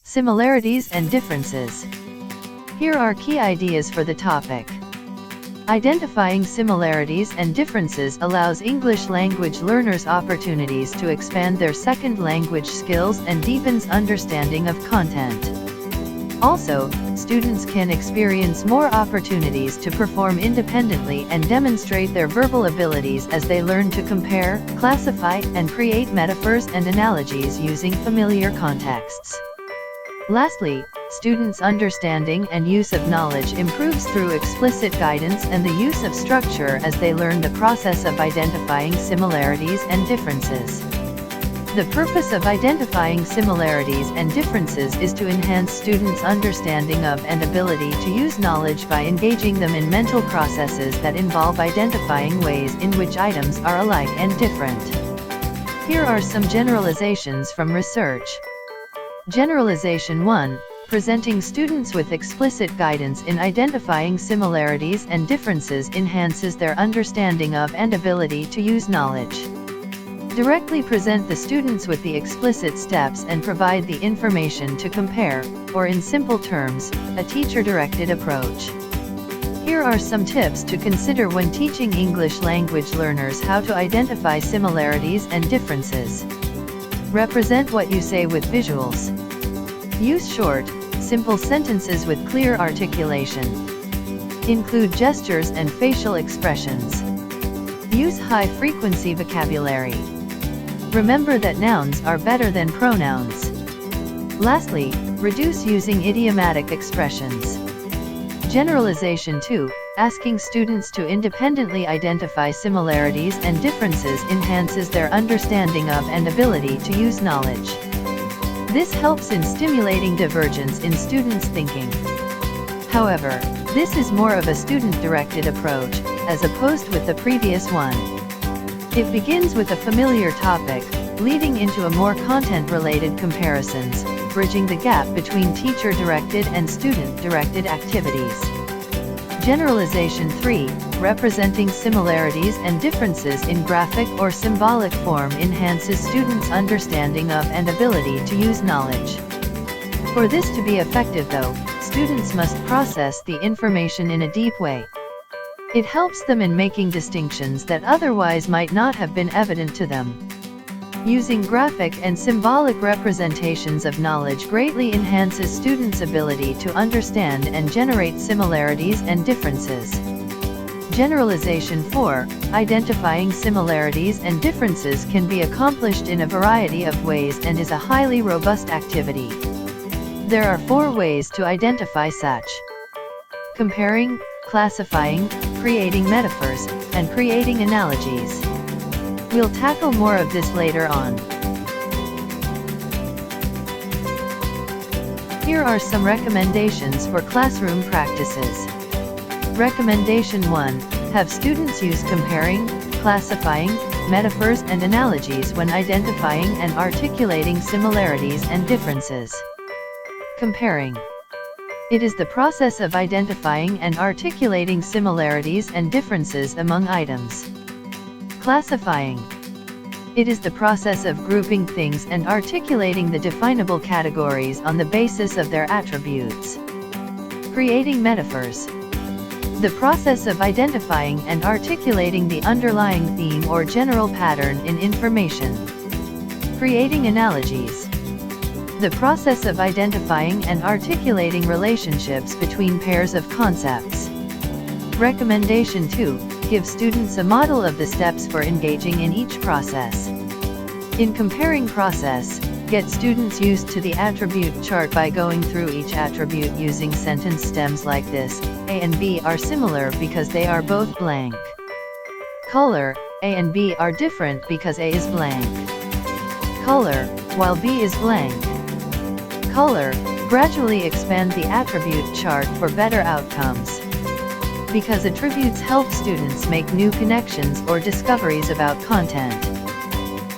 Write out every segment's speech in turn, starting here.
Similarities and differences. Here are key ideas for the topic. Identifying similarities and differences allows English language learners opportunities to expand their second language skills and deepens understanding of content. Also, students can experience more opportunities to perform independently and demonstrate their verbal abilities as they learn to compare, classify, and create metaphors and analogies using familiar contexts. Lastly, students' understanding and use of knowledge improves through explicit guidance and the use of structure as they learn the process of identifying similarities and differences. The purpose of identifying similarities and differences is to enhance students' understanding of and ability to use knowledge by engaging them in mental processes that involve identifying ways in which items are alike and different. Here are some generalizations from research. Generalization 1. Presenting students with explicit guidance in identifying similarities and differences enhances their understanding of and ability to use knowledge. Directly present the students with the explicit steps and provide the information to compare, or in simple terms, a teacher-directed approach. Here are some tips to consider when teaching English language learners how to identify similarities and differences. Represent what you say with visuals. Use short, simple sentences with clear articulation. Include gestures and facial expressions. Use high-frequency vocabulary. Remember that nouns are better than pronouns. Lastly, reduce using idiomatic expressions. Generalization 2. Asking students to independently identify similarities and differences enhances their understanding of and ability to use knowledge. This helps in stimulating divergence in students' thinking. However, this is more of a student-directed approach, as opposed with the previous one. It begins with a familiar topic, leading into a more content-related comparisons, bridging the gap between teacher-directed and student-directed activities. Generalization 3. Representing similarities and differences in graphic or symbolic form enhances students' understanding of and ability to use knowledge. For this to be effective though, students must process the information in a deep way. It helps them in making distinctions that otherwise might not have been evident to them. Using graphic and symbolic representations of knowledge greatly enhances students' ability to understand and generate similarities and differences. Generalization 4. Identifying similarities and differences can be accomplished in a variety of ways and is a highly robust activity. There are 4 ways to identify such: comparing, classifying, creating metaphors, and creating analogies. We'll tackle more of this later on. Here are some recommendations for classroom practices. Recommendation 1. Have students use comparing, classifying, metaphors and analogies when identifying and articulating similarities and differences. Comparing. It is the process of identifying and articulating similarities and differences among items. Classifying. It is the process of grouping things and articulating the definable categories on the basis of their attributes. Creating metaphors. The process of identifying and articulating the underlying theme or general pattern in information. Creating analogies. The process of identifying and articulating relationships between pairs of concepts. Recommendation 2. Give students a model of the steps for engaging in each process. In comparing process, get students used to the attribute chart by going through each attribute using sentence stems like this: A and B are similar because they are both blank. Color: A and B are different because A is blank. Color, while B is blank. Color: gradually expand the attribute chart for better outcomes. Because attributes help students make new connections or discoveries about content.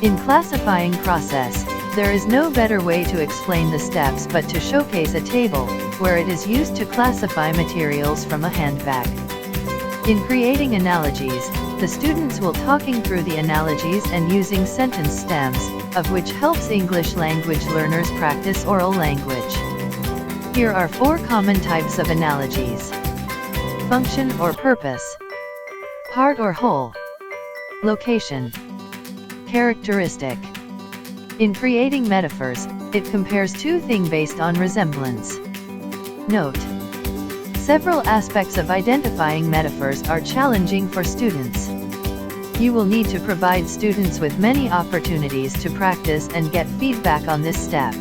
In classifying process, there is no better way to explain the steps but to showcase a table, where it is used to classify materials from a handbag. In creating analogies, the students will talking through the analogies and using sentence stems, of which helps English language learners practice oral language. Here are 4 common types of analogies. Function or purpose. Part or whole. Location. Characteristic. In creating metaphors, it compares 2 things based on resemblance. Note: several aspects of identifying metaphors are challenging for students. You will need to provide students with many opportunities to practice and get feedback on this step.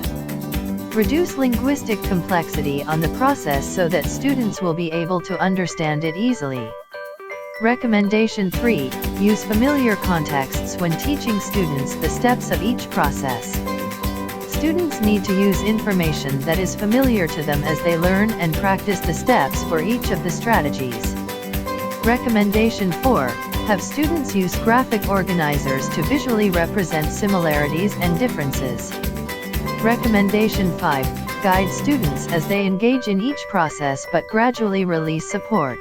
Reduce linguistic complexity on the process so that students will be able to understand it easily. Recommendation 3. Use familiar contexts when teaching students the steps of each process. Students need to use information that is familiar to them as they learn and practice the steps for each of the strategies. Recommendation 4. Have students use graphic organizers to visually represent similarities and differences. Recommendation 5. Guide students as they engage in each process but gradually release support.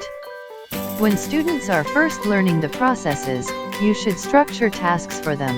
When students are first learning the processes, you should structure tasks for them.